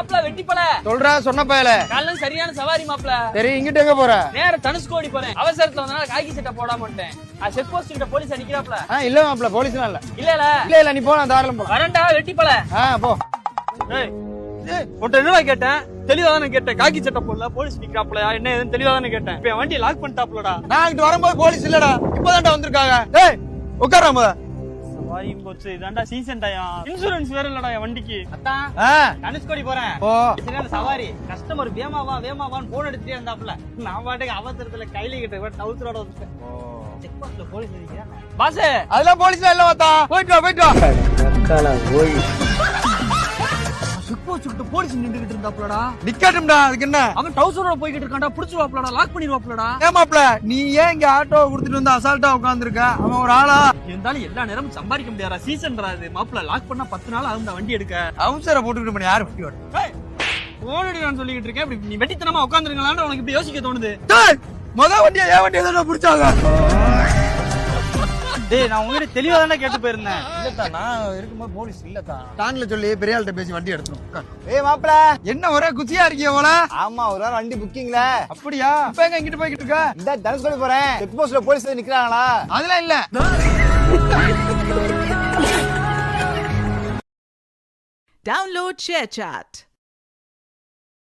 மாப்ள வெட்டிப்பல சொல்ற சொன்ன பயல காலைல சரியான சவாரி மாப்ள. சரி இங்கிட்ட எங்க போற? நேர தனுஷ்கோடி போறேன். அவசரத்துல வந்தனால காக்கி சட்டை போடாம வந்துட்டேன். செக் போஸ்ட் கிட்ட போலீஸ் நிக்கறாப்ல. இல்ல மாப்ள போலீஸ்லாம் இல்ல. இல்ல நீ போ, நான் தாராளம் போ. வரண்டா வெட்டிப்பல. போ. ஏய் உன்ட்ட என்னடா கேட்டேன்? தெளிவாதானே கேட்டேன். காக்கி சட்டை போடல போலீஸ் நிக்கறாப்லயா என்ன ஏதுன்னு தெளிவாதானே கேட்டேன். இப்ப வண்டி லாக் பண்ணிட்டாப்லடா. நான் இங்க வரும்போது போலீஸ் இல்லடா, இப்போதான்டா வந்திருக்காங்க. டேய் உட்காராம. சவாரி போச்சு, இதான்டா சீசன் டைம். இன்சூரன்ஸ் வேற இல்லடா என் வண்டிக்கு. அத்தான் தனுஷ்கோடி போறேன். போ. சரியான சவாரி. கஸ்டமர் வேமாவான்னு போன் எடுத்துட்டே இருந்தாப்ல. நான் பாட்டுக்கு அவசரத்துல கையில கிட்ட டவுசரோட வந்துட்டேன். செக் போஸ்ட்ல போலீஸ் நிக்கிறேன். பாஸ் அதெல்லாம் போலீஸ்லாம் இல்ல வாத்தா. போயிட்டு வா. செக் போஸ்ட் கிட்ட போலீஸ் நின்னுகிட்டு இருந்தாப்லடா. நிக்கட்டும்டா, அதுக்கு என்ன? அவன் டவுசரோட போய்கிட்டு இருக்கான்டா. புடிச்சுவாப்லடா, லாக் பண்ணிடுவாப்லடா. மாப்ள நீ ஏன் இங்க ஆட்டோ குடுத்துட்டு வந்து அசால்ட்டா உட்கார்ந்திருக்க? அவன் ஒரு ஆளா? இருந்தாலும் எல்லா நேரமும் சம்பாதிக்க முடியாதா? சீசன்டா இது. மாப்ள லாக் பண்ணா 10 நாள் ஆகும் வண்டி எடுக்க. அவசர போட்டுக்கிட்டு பண்ணி யாரு வண்டி ஓட்ட? ஓனடி நான் சொல்லிக்கிட்டு இருக்கேன். இப்படி நீ வெட்டித்தனமா உட்கார்ந்துருங்களான்னு உனக்கு இப்படி யோசிக்க தோணுது. வண்டியா ஏன் வண்டியை தான் பிடிச்சாங்க? டேய் நான் உங்ககிட்ட தெளிவா தானே கேட்டு போயிருந்தேன். இல்லத்தா, நான் இருக்கும்போது போலீஸ் இல்லத்தா. டான்ல சொல்லி பெரிய ஆள்கிட்ட பேசி வண்டி எடுத்துரும். மாப்ள என்ன ஒரே குச்சியா இருக்கிய போல? ஆமா, ஒரு வாரம் வண்டி புக்கிங்ல. அப்படியா? இப்ப எங்க இங்கிட்டு போய்கிட்டு இருக்க? இந்த தனுஷ்கோடி போறேன். செக் போஸ்ட்ல போலீஸ் நிக்கிறாங்களா? அதெல்லாம் இல்ல. Download ShareChat.